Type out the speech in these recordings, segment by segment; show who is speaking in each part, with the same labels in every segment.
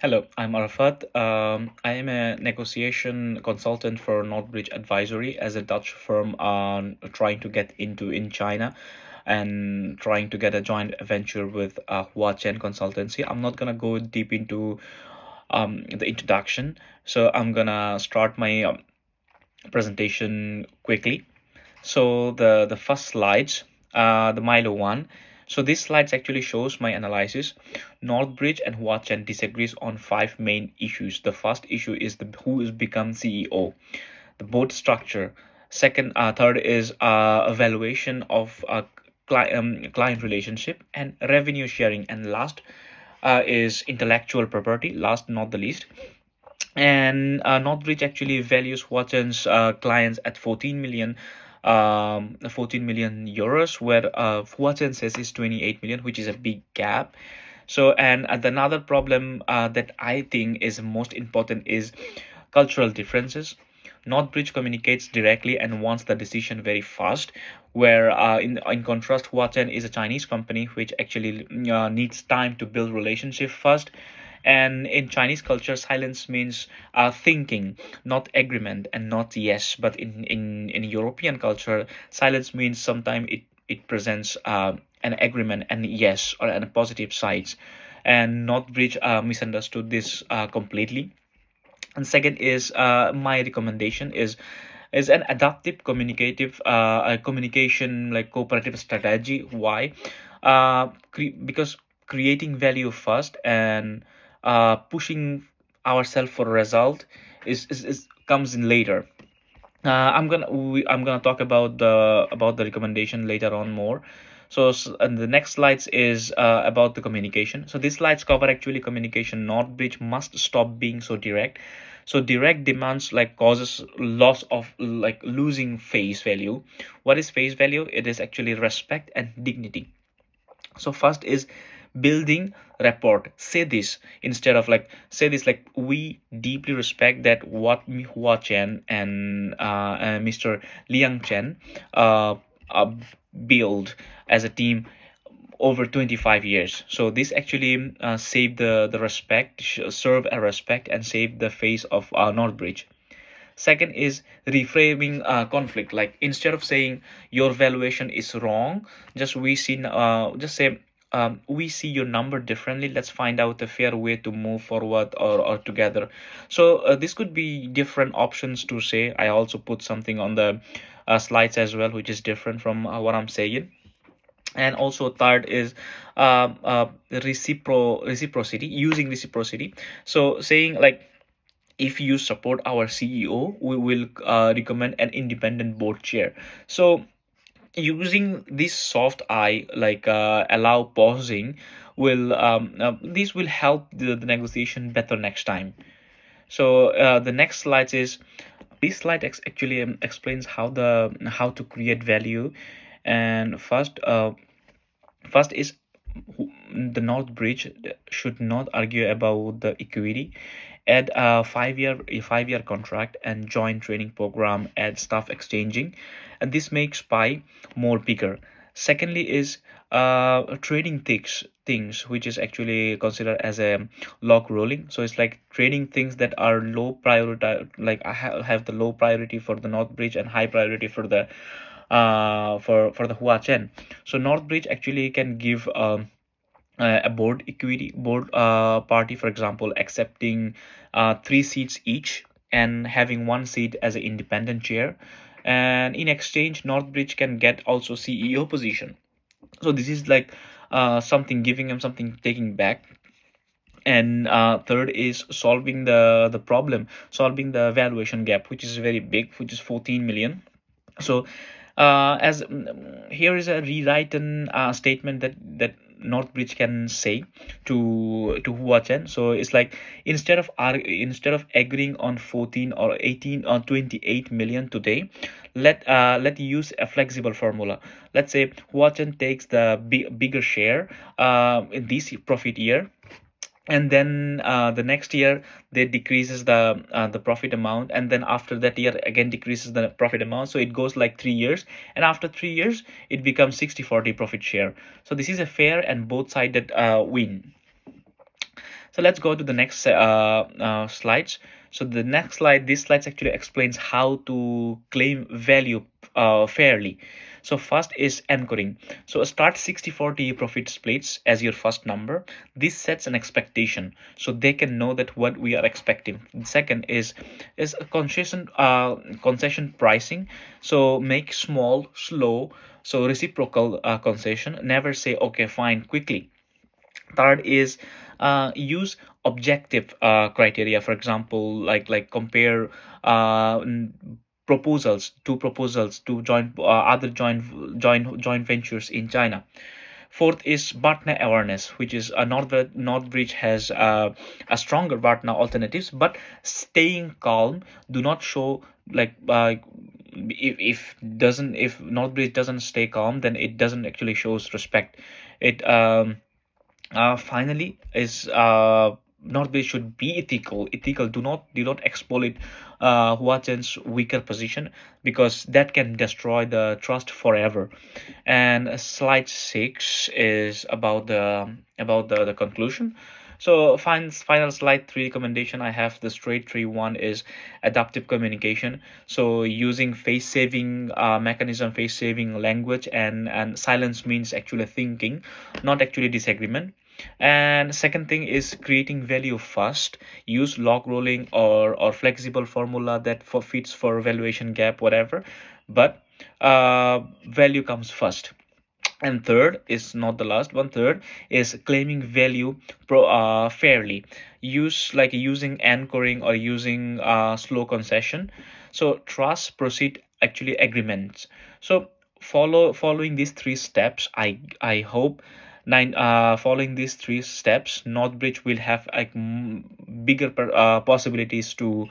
Speaker 1: Hello, I'm Arafat. I am a negotiation consultant for Northbridge Advisory as a Dutch firm trying to get into in China and trying to get a joint venture with Hua Chen Consultancy. I'm not gonna go deep into the introduction, so I'm gonna start my presentation quickly. So the first slides, the Milo one. So this slides actually shows my analysis. Northbridge and Huachen disagrees on five main issues. The first issue is the who is become CEO, the board structure. Third is evaluation of client relationship and revenue sharing, and last is intellectual property. Last not the least, and Northbridge actually values Watson's clients at 14 million euros, where Watson says is 28 million, which is a big gap. So, and another problem that I think is most important is cultural differences. Northbridge communicates directly and wants the decision very fast, where in contrast, Watson is a Chinese company which actually needs time to build relationship first. And in Chinese culture, silence means thinking, not agreement, and not yes. But in European culture, silence means sometimes it presents an agreement and yes or and a positive sides. And Northbridge misunderstood this completely. And second is my recommendation is an adaptive communication like cooperative strategy. Why? Because creating value first and pushing ourselves for a result is comes in later. I'm gonna talk about the recommendation later on more. So and the next slides is about the communication. So these slides cover actually communication. Northbridge must stop being so direct. So direct demands like causes loss of like losing face value. What is face value? It is actually respect and dignity. So first is building rapport. Say this instead of like say this like we deeply respect that what Hua Chen and Mr. Liang Chen uh, uh, build as a team over 25 years. So this actually saved the respect, serve a respect and save the face of Northbridge. Second is reframing conflict. Like instead of saying your valuation is wrong, just say we see your number differently. Let's find out a fair way to move forward or together. So this could be different options to say. I also put something on the slides as well, which is different from what I'm saying. And also third is reciprocity, using reciprocity. So saying like if you support our CEO, we will recommend an independent board chair. So using this soft eye, like allow pausing, will this will help the negotiation better next time. So the next slide is this slide actually explains how to create value. And first is the North Bridge should not argue about the equity. Add a 5-year contract and joint training program. Add staff exchanging, and this makes pie more bigger. Secondly is trading things which is actually considered as a log rolling. So it's like trading things that are low priority, like I have the low priority for the North Bridge and high priority for the for the Hua Chen. So North Bridge actually can give a board equity board party, for example, accepting 3 seats each and having 1 seat as an independent chair. And in exchange, Northbridge can get also CEO position. So this is like something giving him something taking back. And third is solving the problem, solving the valuation gap, which is very big, which is 14 million. So as here is a rewritten statement that Northbridge can say to Hua Chen. So it's like instead of agreeing on 14 or 18 or 28 million today, let use a flexible formula. Let's say Hua Chen takes the bigger share in this profit year, and then the next year they decreases the profit amount, and then after that year again decreases the profit amount. So it goes like 3 years, and after 3 years it becomes 60-40 profit share. So this is a fair and both sided win. So let's go to the next slides. So the next slide, this slide actually explains how to claim value fairly. So first is anchoring. So start 60/40 profit splits as your first number. This sets an expectation, so they can know that what we are expecting. Second is a concession pricing. So make small, slow, so reciprocal concession. Never say okay, fine, quickly. Third is use objective criteria. For example, like compare proposals to join other joint ventures in China. Fourth is partner awareness, which is Northbridge has a stronger partner alternatives, but staying calm. Do not show like if Northbridge doesn't stay calm, then it doesn't actually shows respect. It finally is Norway should be ethical. Do not exploit Huachen's weaker position, because that can destroy the trust forever. And slide 6 is about the conclusion. So final slide 3 recommendation I have, the straight tree one is adaptive communication. So using face saving mechanism, face saving language, and silence means actually thinking, not actually disagreement. And second thing is creating value first. Use log rolling or flexible formula that for fits for valuation gap, whatever, but value comes first. And third is not the last one, third is claiming value fairly. Use like using anchoring or using slow concession. So trust proceed actually agreements. So following these three steps, I hope nine following these three steps, Northbridge will have like bigger possibilities to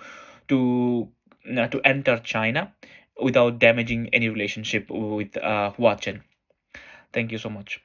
Speaker 1: enter China without damaging any relationship with Huachen. Thank you so much.